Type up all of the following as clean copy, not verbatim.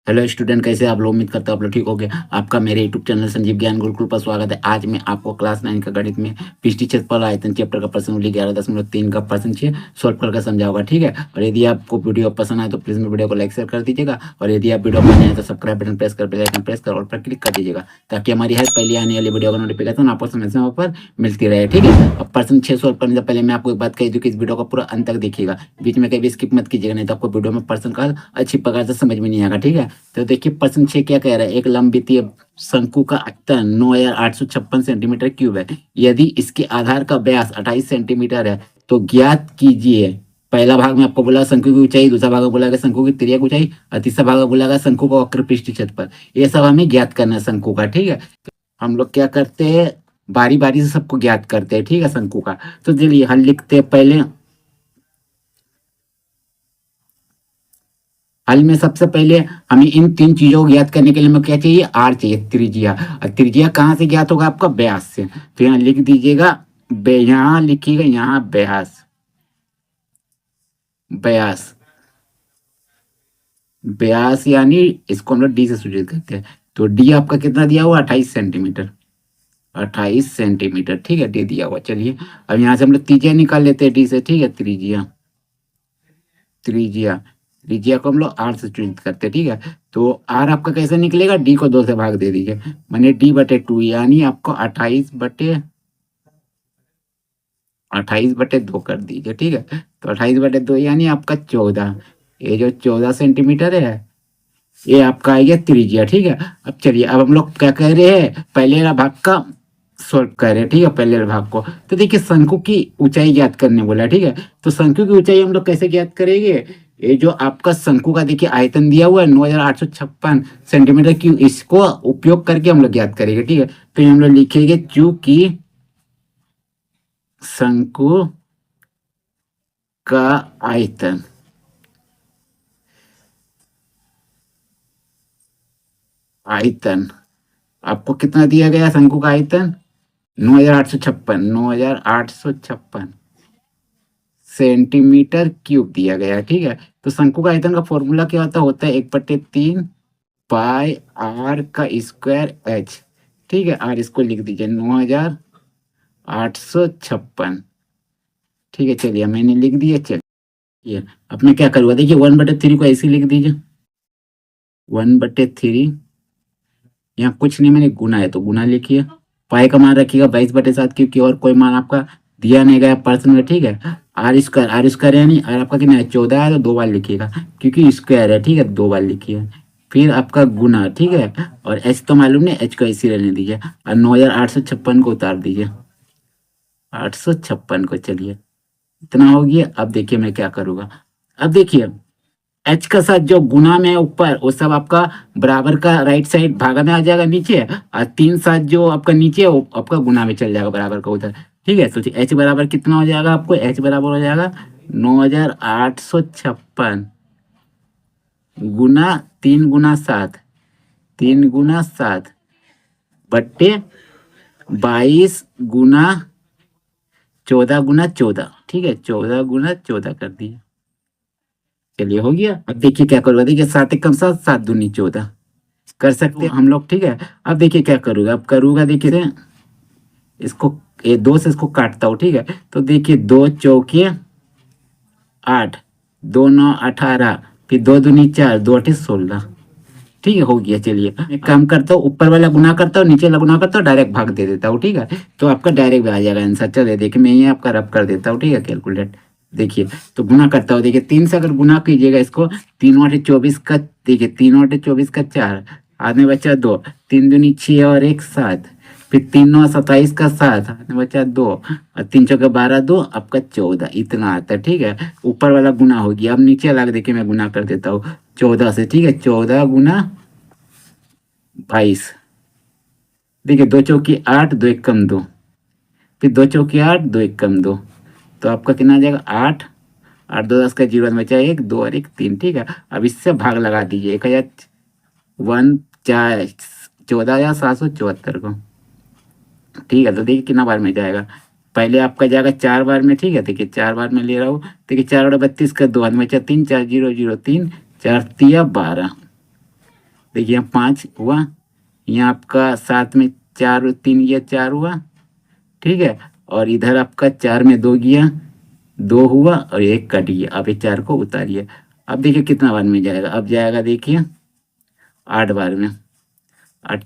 Hello student, कैसे आप लोग? उम्मीद करते हो आप लोग ठीक होगे। आपका मेरे यूट्यूब चैनल संजीव ज्ञान गुरुकुल पर स्वागत है। आज मैं आपको क्लास 9 का गणित में पृष्ठीय क्षेत्रफल आयतन चैप्टर का प्रश्न 11.3 का प्रश्न 6 सॉल्व करके समझाऊंगा, ठीक है। और यदि आपको वीडियो पसंद आए तो प्लीज मेरे वीडियो को लाइक शेयर कर दीजिएगा। और यदि आप वीडियो पर नए हैं तो सब्सक्राइब बटन प्रेस कर बेल आइकन प्रेस कर और पर क्लिक कर दीजिएगा, ताकि हमारी हर पहली आने वाली वीडियो का नोटिफिकेशन आपको समय समय पर मिलती रहे, ठीक है। अब प्रश्न 6 सॉल्व करने से पहले मैं आपको एक बात कही दूं कि इस वीडियो को पूरा अंत तक देखिएगा, बीच में कभी स्किप मत कीजिएगा, नहीं तो आपको वीडियो में प्रश्न का अच्छी प्रकार से समझ में नहीं आएगा, ठीक है। तो देखिए प्रश्न 6 क्या कह रहा है। एक लंबवृत्तीय शंकु का आयतन 9,856 सेंटीमीटर क्यूब है। यदि इसके आधार का व्यास 28 सेंटीमीटर है तो ज्ञात कीजिए। पहला भाग में आपको बोला शंकु की ऊंचाई, दूसरा भाग में बोला शंकु की तिर्यक ऊंचाई, और तीसरा भाग में बोला शंकु का वक्र पृष्ठीय क्षेत्रफल। ये सब हमें ज्ञात करना है शंकु का, ठीक है। हम लोग क्या करते हैं, बारी बारी से सबको ज्ञात करते हैं, ठीक है, शंकु का। तो चलिए हल लिखते हैं। पहले हल में सबसे पहले हमें इन तीन चीजों को ज्ञात करने के लिए हमें क्या चाहिए, आर चाहिए, त्रिज्या। और त्रिज्या कहाँ से ज्ञात होगा, आपका व्यास से। तो यहाँ लिख दीजिएगा, यहाँ लिखिएगा, यहाँ व्यास, व्यास, व्यास यानी इसको हम लोग डी से सूचित करते हैं। तो डी आपका कितना दिया हुआ, 28 सेंटीमीटर, 28 सेंटीमीटर, ठीक है, डी दिया हुआ। चलिए अब यहाँ से हम लोग त्रिज्या निकाल लेते हैं डी से, ठीक है। त्रिज्या, त्रिज्या, त्रिज्या को हम लोग आर से चिन्हित करते हैं, ठीक है। तो आर आपका कैसे निकलेगा, डी को 2 से भाग दे दीजिए, माने डी/2, यानी आपको 28/2 कर दीजिए, ठीक है। तो 28/2 यानी आपका 14। ये जो 14 सेंटीमीटर है ये आपका आएगा त्रिज्या, ठीक है। अब चलिए, अब हम लोग क्या कह रहे हैं, पहले वाला भाग का सॉल्व कर रहे हैं, ठीक है, पहले वाले भाग को। तो देखिए शंकु की ऊंचाई ज्ञात करने बोला, ठीक है। तो शंकु की ऊंचाई हम लोग कैसे ज्ञात करेंगे, ये जो आपका शंकु का देखिए आयतन दिया हुआ है 9,856 सेंटीमीटर क्यूब, इसको उपयोग करके हम लोग ज्ञात करेंगे, ठीक है। तो हम लोग लिखेंगे चूंकि शंकु का आयतन, आयतन आपको कितना दिया गया, शंकु का आयतन 9,856 सेंटीमीटर क्यूब दिया गया है, ठीक है। तो शंकु का आयतन का फॉर्मूला क्या होता है 1/3 पाई आर का स्क्वायर एच, ठीक है। आर इसको लिख दीजिए 9,856, ठीक है। चलिए मैंने लिख दिया। चलिए अब मैं क्या करूँगा, देखिए 1/3 को ऐसे लिख दीजिए, 1/3, यहाँ कुछ नहीं, मैंने गुना है तो गुना लिखिए। पाई का मान रखिएगा 22/7, क्योंकि और कोई मान आपका दिया नहीं गया प्रश्न में, ठीक है। आर स्क्वायर यानी आर आपका कितना है, 14 है, तो 2 बार लिखिएगा, क्योंकि स्क्वायर है, ठीक है, 2 बार लिखिए। फिर आपका गुना, ठीक है। और एच तो मालूम नहीं, एच को ऐसे रहने दीजिए, और 9,856 को उतार दीजिए, 856 को। चलिए इतना हो गया। अब देखिए मैं क्या करूँगा, अब देखिए एच का साथ जो गुना में है ऊपर, वो सब आपका बराबर का राइट साइड भागा में आ जाएगा नीचे, और 3 साथ जो आपका नीचे है वो आपका गुना में चल जाएगा बराबर का उधर, ठीक है। तो एच बराबर कितना हो जाएगा, आपको एच बराबर हो जाएगा 9,856 गुना 3 गुना 7, 3 गुना 7 बट्टे 22 गुना 14 गुना 14, ठीक है, 14 गुना 14 कर दिए। चलिए हो गया। अब देखिए क्या करूँगा, देखिए 7 एकम 7, 7 दूनी 14 कर सकते हैं हम लोग, ठीक है। अब देखिए क्या करूँगा, अब करूँगा, देखिए इसको, ये 2 से इसको काटता हूँ, ठीक है। तो देखिए 2 चौके 8, 2 9 18, फिर 2 दूनी 4, 2 8 16, ठीक है, हो गया। चलिए एक काम करता हूँ, ऊपर वाला गुना करता हूँ, नीचे वाला गुना करता हूँ, डायरेक्ट भाग दे देता हूँ, ठीक है। तो आपका डायरेक्ट आ जाएगा आंसर। चलिए देखिए मैं ये आपका रब कर देता हूँ, ठीक है, कैलकुलेट। देखिए तो गुना करता हूँ, देखिए 3 से अगर गुना कीजिएगा इसको, 3 8 24 का, देखिए 3 8 24 का 4, हाथ में बचा 2, 3 दूनी 6 और 1 7, फिर 3 9 27 का 7, हाथ में बचा 2, और 3 चौके 12, 2 आपका 14, इतना आता है, ठीक है। ऊपर वाला गुना हो गया। अब नीचे वाला देखिए मैं गुना कर देता हूँ 14 से, ठीक है, 14 गुना 22, देखिए 2 चौकी 8, 2 एकम 2, फिर 2 चौकी 8, 2 एकम 2, तो आपका कितना आ जाएगा 8, 8 2 10 का 0 में बचा 1 2 और 1 3, ठीक है। अब इससे भाग लगा दीजिए, 14,774 को, ठीक है। तो देखिए कितना बार में जाएगा, पहले आपका जाएगा 4 बार में, ठीक है। देखिए 4 बार में ले रहा हूँ, देखिए 4 और 32 का 2, हाथ में बचा 3 4 0 0 3, 4 तिया 12, देखिए यहाँ 5 हुआ, यहाँ आपका 7 में 4 3 गया 4 हुआ, ठीक है। और इधर आपका 4 में 2 गया 2 हुआ और 1 कट गया। अब ये 4 को उतारिए। अब देखिए कितना बार में जाएगा, अब जाएगा देखिए 8 बार में। आठ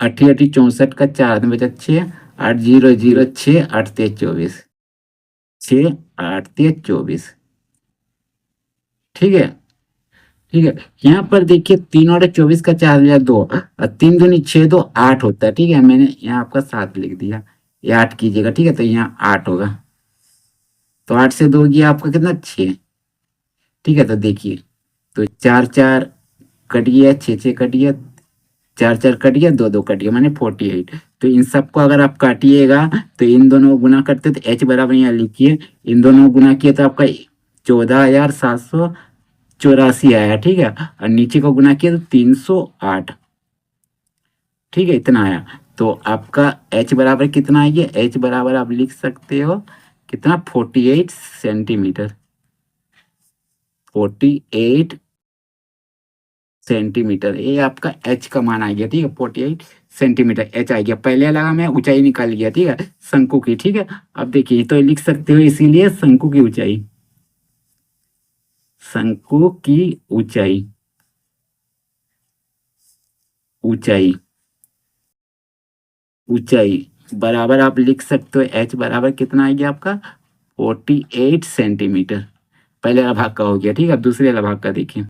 अठी अठी 64 का 4 में बचा 6, 8 0 0 6 8 3 24, 6 8 3 24, ठीक है। ठीक है, यहाँ पर देखिए 3 और 24 का 4 या 2 और 3 दूनी 6 2 8 होता है, ठीक है। मैंने यहाँ आपका 7 लिख दिया, ये 8 कीजिएगा, ठीक है। तो यहाँ 8 होगा, तो 8 से 2 गया आपका कितना 6, ठीक है। तो देखिए, तो 4 4 कट गया, 6 6 कट गया, 4 4 कट गया, 2 2 कट गया, माने 48। तो इन सबको अगर आप काटिएगा तो इन दोनों को गुना करते तो h बराबर यहाँ लिखिए, इन दोनों को गुना किया तो आपका 14,784 आया, ठीक है। और नीचे को गुना किया तो 308, ठीक है, इतना आया। तो आपका h बराबर कितना आइए, h बराबर आप लिख सकते हो कितना 48 सेंटीमीटर, 48 सेंटीमीटर, ये आपका एच का मान आ गया, ठीक है। 48 सेंटीमीटर एच आ गया। पहले लगा मैं ऊंचाई निकाल लिया, ठीक है, शंकु की, ठीक है। अब देखिए तो लिख सकते हो इसीलिए शंकु की ऊंचाई, शंकु की ऊंचाई, ऊंचाई ऊंचाई बराबर आप लिख सकते हो एच बराबर कितना आ गया आपका 48 सेंटीमीटर। पहले वाला भाग का हो गया, ठीक है। अब दूसरे वाला भाग का देखिए,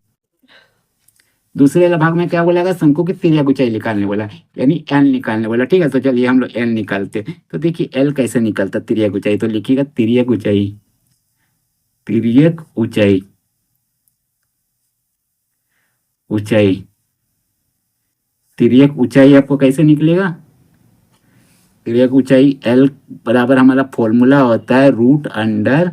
दूसरे वाला भाग में क्या बोला, शंकु की तिर्यक ऊंचाई निकालने बोला, यानी एल निकालने बोला, ठीक है। तो चलिए हम लोग एल निकालते। तो देखिए एल कैसे निकलता तिर्यक ऊंचाई, तो लिखिएगा तिर्यक ऊंचाई, तिर्यक ऊंचाई, ऊंचाई, तिर्यक ऊंचाई आपको कैसे निकलेगा, तिर्यक ऊंचाई एल बराबर हमारा फॉर्मूला होता है रूट अंडर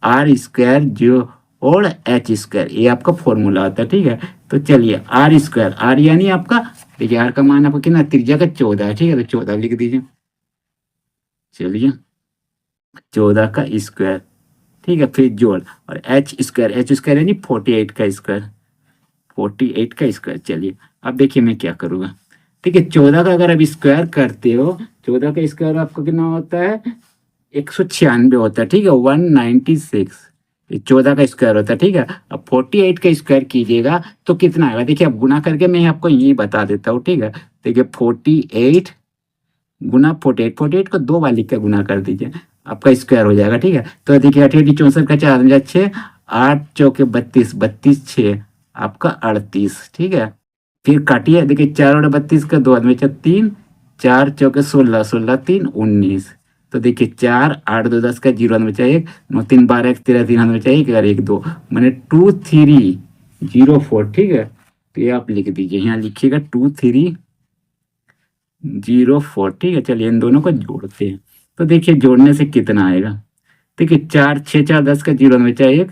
आर स्क्वायर जो और एच स्क्वायर, ये आपका फॉर्मूला होता है, ठीक है। तो चलिए आर स्क्वायर, आर यानी आपका, देखिए आर का मान आपको कितना त्रिज्या का 14 है, ठीक है। तो 14 लिख दीजिए, चलिए 14 का स्क्वायर, ठीक है। फिर जोड़ और एच स्क्वायर यानी 48 का स्क्वायर, 48 का स्क्वायर। चलिए अब देखिए मैं क्या करूँगा, ठीक है। 14 का अगर आप स्क्वायर करते हो, 14 का स्क्वायर आपका कितना होता है 196 होता है, ठीक है, 196, ये 14 का स्क्वायर होता है, ठीक है। अब 48 का स्क्वायर कीजिएगा तो कितना आएगा, देखिए अब गुना करके मैं आपको यही बता देता हूँ, ठीक है। देखिए 48 गुना 48, 48 को 2 बार लिख कर गुना कर दीजिए, आपका स्क्वायर हो जाएगा, ठीक है। तो देखिए 88 64 का 4 6, 8 चौके 32, 32 6 आपका 38, ठीक है। फिर काटिए, देखिए 4 और 32 का 2 आदमी 3, 4 चौके 16, 16 3 19। तो देखिए 4 8 2 10 का 0 हाथ में बचा 1, 9 3 12 1 13 3 हाथ में बचा 1 और 1 2, मैंने 2 3 0 4, ठीक है। तो ये आप लिख दीजिए, यहाँ लिखिएगा 2 3 0 4, ठीक है। चलिए इन दोनों को जोड़ते हैं, तो देखिए जोड़ने से कितना आएगा, देखिए 4 6 4 10 का 0 हाथ में बचा 1,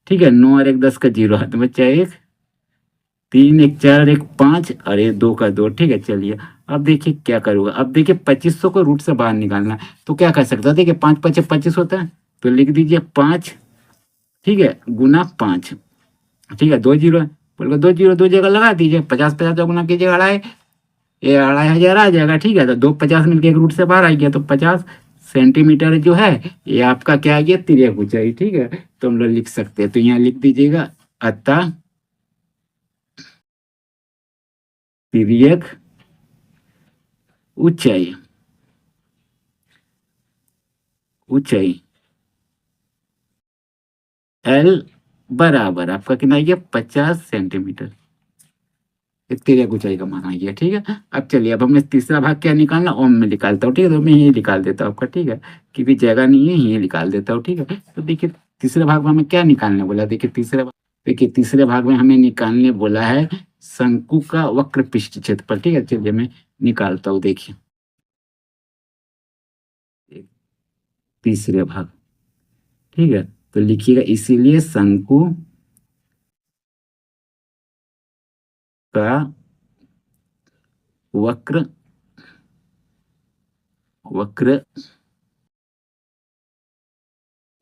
ठीक है। 9 और 1 10 का 0 हाथ में बचा 1, 3 1 4 1 5 और ये 2 का 2, ठीक है। चलिए अब देखिए क्या करूँगा, अब देखिए 2500 को रूट से बाहर निकालना है, तो क्या कर सकता है, देखिए 5 5 25 होता है, तो लिख दीजिए 5, ठीक है, गुना 5, ठीक है। 2 जीरो है, बोल 2 जीरो 2 जगह लगा दीजिए, 50 50 का गुना कीजिएगा अढ़ाई, ये 2500 आ जाएगा, ठीक है। तो 2 50 मिलकर एक रूट से बाहर आ गया, तो 50 सेंटीमीटर जो है ये आपका क्या आ गया तिर्यक ऊंचाई, ठीक है। तो हम लोग लिख सकते हैं, तो यहाँ लिख दीजिएगा अतः तिर्यक ऊंचाई, ऊंचाई एल बराबर आपका कितना आ गया 50 सेंटीमीटर, तिर्यक ऊंचाई का मान आ गया, ठीक है। अब चलिए अब हमें तीसरा भाग क्या निकालना, ओम में निकालता हूँ, ठीक है। तो मैं ये निकाल देता हूँ आपका, ठीक है, क्योंकि जगह नहीं है, ये निकाल देता हूँ, ठीक है। तो देखिए तीसरे भाग में हमें क्या निकालने बोला, देखिए तीसरे भाग में हमें निकालने बोला है शंकु का वक्र पृष्ठ क्षेत्रफल, ठीक है। चलिए मैं निकालता हूँ, देखिए तीसरे भाग, ठीक है। तो लिखिएगा इसीलिए शंकु का वक्र, वक्र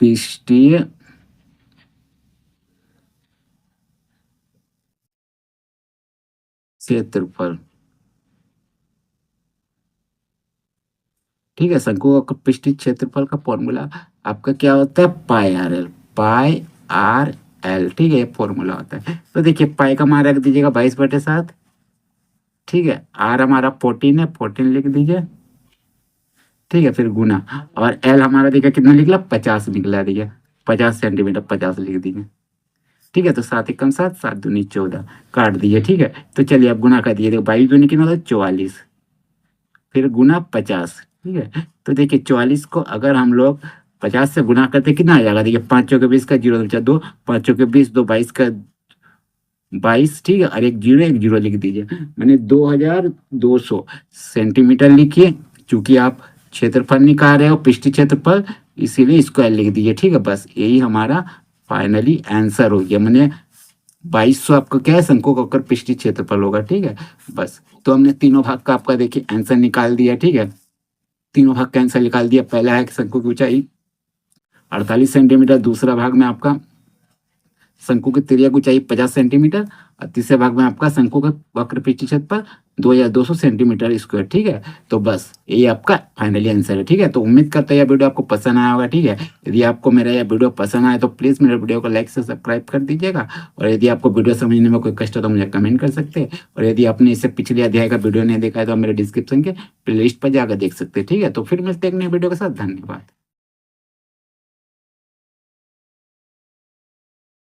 पृष्ठीय क्षेत्रफल। ठीक है, शंकु का पृष्ठीय क्षेत्रफल का फॉर्मूला आपका क्या होता है, पाई आर एल। पाई आर एल, ठीक है, ये फॉर्मूला होता है। तो देखिए पाई का मान रख दीजिएगा 22/7। ठीक है, आर हमारा 14 है, 14 लिख दीजिए। ठीक है, फिर गुना, और एल हमारा देखिए कितना निकला, 50 निकला। देखिए 50 सेंटीमीटर, 50 लिख दीजिए। ठीक है, तो 7 × 7, 7×2 = 14, काट दीजिए। ठीक है, तो चलिए अब गुना कर दिए। देखो 22×2 कितना होता है, 44, फिर गुना 50। ठीक है, तो देखिए 44 को अगर हम लोग 50 से गुना करते कितना आ जाएगा, देखिए 5×4 = 20 का 0 दो, 5×4 = 20, 2 22 का 22। ठीक है, और एक जीरो लिख दीजिए, मैंने 2200 सेंटीमीटर लिखिए। चूंकि आप क्षेत्रफल निकाल रहे हो, पृष्ठीय क्षेत्रफल, इसीलिए स्क्वायर लिख दीजिए। ठीक है, बस यही हमारा फाइनली आंसर हो गया। मैंने 2200 आपका क्या है, शंकु का पृष्ठीय क्षेत्रफल होगा। ठीक है, बस तो हमने तीनों भाग का आपका देखिए आंसर निकाल दिया। ठीक है, तीनों भाग का आंसर निकाल दिया। पहला है कि शंकु की ऊंचाई 48 सेंटीमीटर, दूसरा भाग में आपका शंकु की त्रिज्या की ऊंचाई 50 सेंटीमीटर, और तीसरे भाग में आपका शंकु का वक्र पृष्ठीय क्षेत्रफल 2200 सेंटीमीटर स्क्वायर। ठीक है, तो बस ये आपका फाइनली आंसर है। ठीक है, तो उम्मीद करता है यह वीडियो आपको पसंद आया होगा। ठीक है, यदि आपको मेरा यह वीडियो पसंद आए तो प्लीज़ मेरे वीडियो को लाइक से सब्सक्राइब कर दीजिएगा। और यदि आपको वीडियो समझने में कोई कष्ट हो तो मुझे कमेंट कर सकते हैं। और यदि आपने इससे पिछले अध्याय का वीडियो नहीं देखा है तो आप मेरे डिस्क्रिप्शन के प्लेलिस्ट पर जाकर देख सकते हैं। ठीक है, तो फिर मिलते हैं एक नए वीडियो के साथ। धन्यवाद।